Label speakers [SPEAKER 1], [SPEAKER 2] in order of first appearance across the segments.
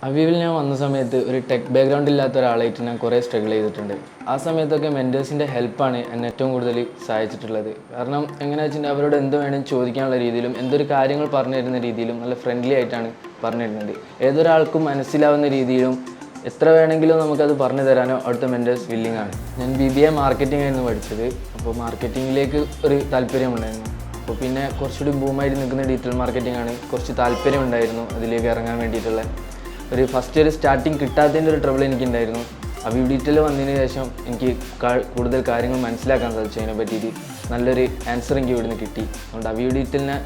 [SPEAKER 1] അവീവിൽ ഞാൻ വന്ന സമയത്ത് ഒരു ടെക് ബാക്ക്ഗ്രൗണ്ട് ഇല്ലാത്ത ഒരാളായിട്ട് ഞാൻ കുറേ സ്ട്രഗിൾ ചെയ്തിട്ടുണ്ട്. ആ സമയത്തൊക്കെ മെൻറ്റേഴ്സിൻ്റെ ഹെൽപ്പാണ് എന്നെ ഏറ്റവും കൂടുതൽ സഹായിച്ചിട്ടുള്ളത്. കാരണം എങ്ങനെയാ വെച്ചിട്ടുണ്ടെങ്കിൽ അവരോട് എന്ത് വേണമെങ്കിലും ചോദിക്കാനുള്ള രീതിയിലും എന്തൊരു കാര്യങ്ങൾ പറഞ്ഞു തരുന്ന രീതിയിലും നല്ല ഫ്രണ്ട്ലി ആയിട്ടാണ് പറഞ്ഞു തരുന്നത്. ഏതൊരാൾക്കും മനസ്സിലാവുന്ന രീതിയിലും എത്ര വേണമെങ്കിലും നമുക്കത് പറഞ്ഞു തരാനോ അവിടുത്തെ മെൻറ്റേഴ്സ് വില്ലിങ് ആണ്. ഞാൻ BBA മാർക്കറ്റിംഗ് ആയിരുന്നു പഠിച്ചത്. അപ്പോൾ മാർക്കറ്റിങ്ങിലേക്ക് ഒരു താല്പര്യമുണ്ടായിരുന്നു. അപ്പോൾ പിന്നെ കുറച്ചുകൂടി ബൂമായിട്ട് നിൽക്കുന്ന ഡിജിറ്റൽ മാർക്കറ്റിംഗ് ആണ്. കുറച്ച് താല്പര്യമുണ്ടായിരുന്നു അതിലേക്ക് ഇറങ്ങാൻ വേണ്ടിയിട്ടുള്ള. ഒരു സ്റ്റാർട്ടിങ് കിട്ടാത്തതിൻ്റെ ഒരു ട്രബിൾ എനിക്കുണ്ടായിരുന്നു. അവീവ് ഡിജിറ്റൽ വന്നതിന് ശേഷം എനിക്ക് കൂടുതൽ കാര്യങ്ങൾ മനസ്സിലാക്കാൻ സാധിച്ചു. അതിനെ പറ്റിയിട്ട് നല്ലൊരു ആൻസർ എനിക്ക് ഇവിടുന്ന് കിട്ടി. അതുകൊണ്ട് അവീവ് ഡിജിറ്റലിനെ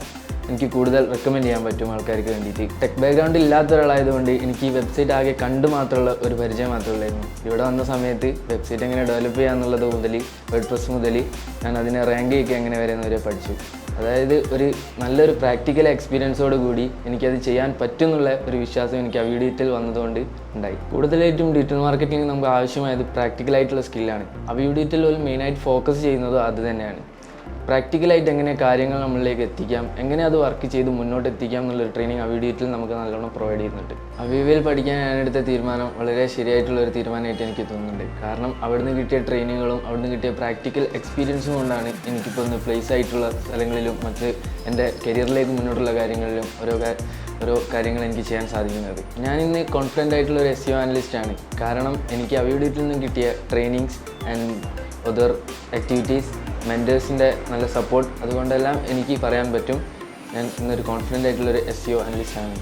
[SPEAKER 1] എനിക്ക് കൂടുതൽ റെക്കമെൻഡ് ചെയ്യാൻ പറ്റും ആൾക്കാർക്ക് വേണ്ടിയിട്ട്. ടെക് ബാക്ക്ഗ്രൗണ്ട് ഇല്ലാത്ത ഒരാളായതുകൊണ്ട് എനിക്ക് ഈ വെബ്സൈറ്റ് ആകെ കണ്ടു മാത്രമുള്ള ഒരു പരിചയം മാത്രമേ ഉള്ളായിരുന്നു. ഇവിടെ വന്ന സമയത്ത് വെബ്സൈറ്റ് എങ്ങനെ ഡെവലപ്പ് ചെയ്യാന്നുള്ളത് മുതൽ വേർഡ്പ്രസ് മുതൽ ഞാൻ അതിനെ റാങ്ക് ചെയ്യിക്കുക എങ്ങനെ വരെ പഠിച്ചു. അതായത് ഒരു നല്ലൊരു പ്രാക്ടിക്കൽ എക്സ്പീരിയൻസോട് കൂടി എനിക്കത് ചെയ്യാൻ പറ്റും എന്നുള്ള ഒരു വിശ്വാസം എനിക്ക് അവീവ് ഡിജിറ്റൽ വന്നതുകൊണ്ട് ഉണ്ടായി. കൂടുതലായിട്ടും ഡിജിറ്റൽ മാർക്കറ്റിംഗ് നമുക്ക് ആവശ്യമായത് പ്രാക്ടിക്കലായിട്ടുള്ള സ്കില്ലാണ്. അവീവ് ഡിജിറ്റൽ മെയിനായിട്ട് ഫോക്കസ് ചെയ്യുന്നത് അത് തന്നെയാണ്. പ്രാക്ടിക്കലായിട്ട് എങ്ങനെ കാര്യങ്ങൾ നമ്മളിലേക്ക് എത്തിക്കാം, എങ്ങനെ അത് വർക്ക് ചെയ്ത് മുന്നോട്ട് എത്തിക്കാം എന്നുള്ളൊരു ട്രെയിനിങ് അവീവ് ഡിജിറ്റൽ നമുക്ക് നല്ലോണം പ്രൊവൈഡ് ചെയ്യുന്നുണ്ട്. അവീവിൽ പഠിക്കാൻ ഞാനെടുത്ത തീരുമാനം വളരെ ശരിയായിട്ടുള്ളൊരു തീരുമാനമായിട്ട് എനിക്ക് തോന്നുന്നുണ്ട്. കാരണം അവിടുന്ന് കിട്ടിയ ട്രെയിനിങ്ങുകളും അവിടുന്ന് കിട്ടിയ പ്രാക്ടിക്കൽ എക്സ്പീരിയൻസും കൊണ്ടാണ് എനിക്കിപ്പോൾ ഒന്ന് പ്ലേസ് ആയിട്ടുള്ള സ്ഥലങ്ങളിലും മറ്റ് എൻ്റെ കരിയറിലേക്ക് മുന്നോട്ടുള്ള കാര്യങ്ങളിലും ഓരോ കാര്യങ്ങൾ എനിക്ക് ചെയ്യാൻ സാധിക്കുന്നത്. ഞാനിന്ന് കോൺഫിഡൻ്റ് ആയിട്ടുള്ള ഒരു SEO അനലിസ്റ്റ് ആണ്. കാരണം എനിക്ക് അവീവ് ഡിജിറ്റലിൽ നിന്ന് കിട്ടിയ ട്രെയിനിങ്സ് ആൻഡ് അതർ ആക്ടിവിറ്റീസ്, മെൻറ്റേഴ്സിൻ്റെ നല്ല സപ്പോർട്ട്, അതുകൊണ്ടെല്ലാം എനിക്ക് പറയാൻ പറ്റും ഞാൻ ഇന്നൊരു കോൺഫിഡൻ്റ് ആയിട്ടുള്ളൊരു SEO അനലിസ്റ്റ് ആണ്.